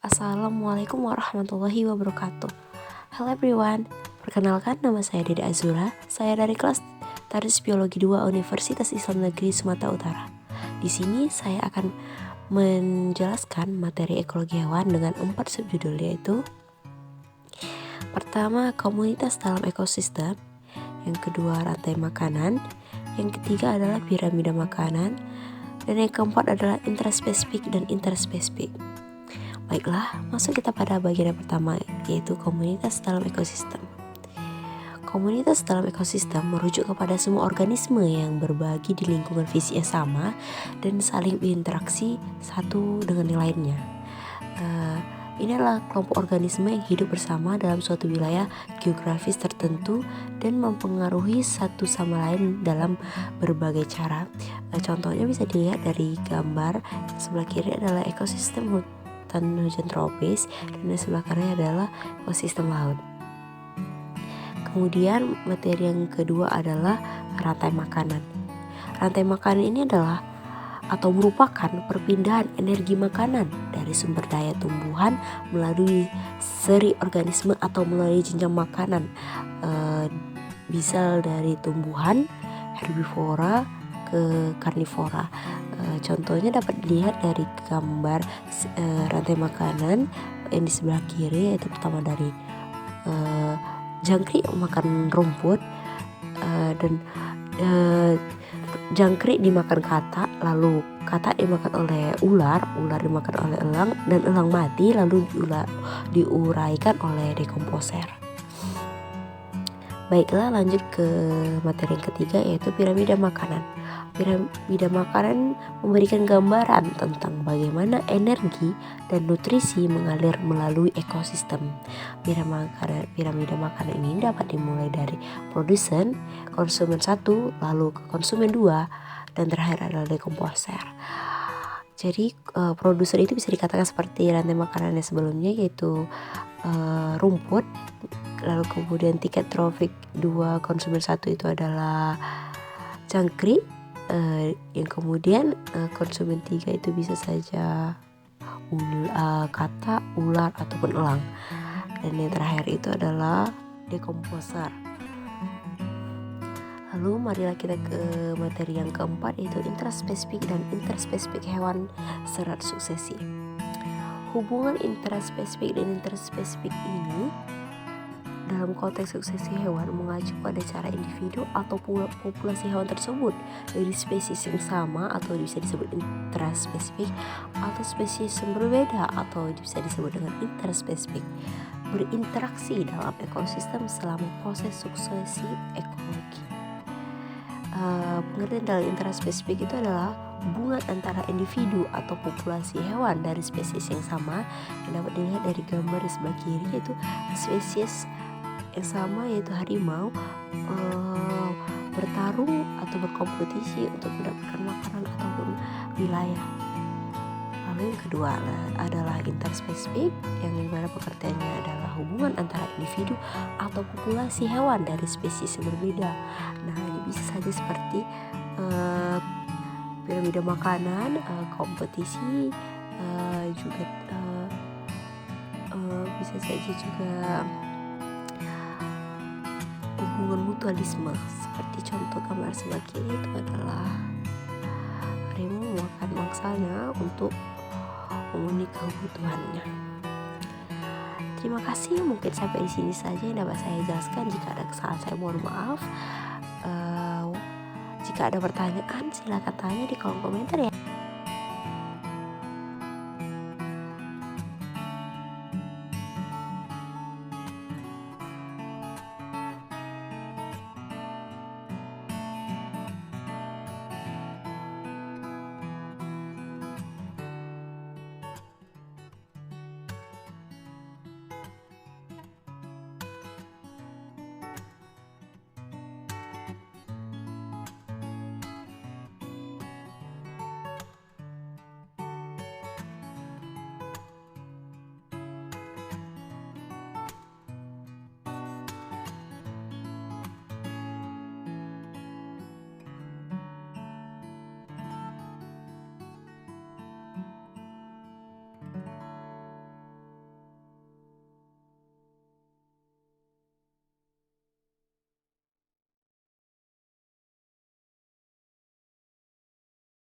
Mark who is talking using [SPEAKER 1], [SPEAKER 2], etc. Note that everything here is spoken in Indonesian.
[SPEAKER 1] Assalamualaikum warahmatullahi wabarakatuh. Hello everyone, perkenalkan nama saya Dede Azura. Saya dari kelas Taris Biologi 2 Universitas Islam Negeri Sumatera Utara. Di sini saya akan menjelaskan materi ekologi hewan dengan 4 subjudul, yaitu pertama, komunitas dalam ekosistem. Yang kedua, rantai makanan. Yang ketiga adalah piramida makanan. Dan yang keempat adalah intraspesifik dan interspesifik. Baiklah, masuk kita pada bagian yang pertama, yaitu komunitas dalam ekosistem. Komunitas dalam ekosistem merujuk kepada semua organisme yang berbagi di lingkungan fisik yang sama dan saling berinteraksi satu dengan yang lainnya. Ini adalah kelompok organisme yang hidup bersama dalam suatu wilayah geografis tertentu dan mempengaruhi satu sama lain dalam berbagai cara. Contohnya bisa dilihat dari gambar sebelah kiri adalah ekosistem hutan hujan tropis dan sebelah kanan adalah ekosistem laut. Kemudian materi yang kedua adalah rantai makanan. Rantai makanan ini adalah atau merupakan perpindahan energi makanan dari sumber daya tumbuhan melalui seri organisme atau melalui jenjang makanan, bisa dari tumbuhan herbivora ke karnivora. Contohnya dapat dilihat dari gambar rantai makanan yang di sebelah kiri, yaitu pertama dari jangkrik makan rumput, dan jangkrik dimakan katak, lalu katak dimakan oleh ular dimakan oleh elang, dan elang mati lalu diuraikan oleh dekomposer. Baiklah, lanjut ke materi yang ketiga, yaitu piramida makanan. Piramida makanan memberikan gambaran tentang bagaimana energi dan nutrisi mengalir melalui ekosistem. Piramida makanan ini dapat dimulai dari produsen, konsumen 1, lalu ke konsumen 2, dan terakhir adalah dekomposer. Jadi produsen itu bisa dikatakan seperti rantai makanan yang sebelumnya, yaitu rumput, lalu kemudian tiket trofik 2, konsumen 1 itu adalah jangkrik, yang kemudian konsumen 3 itu bisa saja katak, ular ataupun elang, dan yang terakhir itu adalah dekomposer. Lalu marilah kita ke materi yang keempat, yaitu intraspesifik dan interspesifik hewan serat suksesi. Hubungan intraspesifik dan interspesifik ini dalam konteks suksesi hewan mengacu pada cara individu atau populasi hewan tersebut dari spesies yang sama atau bisa disebut intraspesifik, atau spesies yang berbeda atau bisa disebut dengan interspesifik berinteraksi dalam ekosistem selama proses suksesi ekologi. Pengertian dalam intraspesifik itu adalah hubungan antara individu atau populasi hewan dari spesies yang sama yang dapat dilihat dari gambar di sebelah kiri, yaitu spesies yang sama, yaitu harimau, bertarung atau berkompetisi untuk mendapatkan makanan ataupun wilayah. Lalu yang kedua adalah interspesifik, yang dimana pengertiannya adalah hubungan antara individu atau populasi hewan dari spesies yang berbeda. Nah, ini bisa saja seperti piramida makanan, kompetisi, juga bisa saja juga hubungan mutualisme, seperti contoh gambar sebelah kiri itu adalah harimau memakan mangsanya untuk memenuhi kebutuhannya. Terima kasih, mungkin sampai di sini saja yang dapat saya jelaskan. Jika ada kesalahan saya mohon maaf. Jika ada pertanyaan silakan tanya di kolom komentar ya.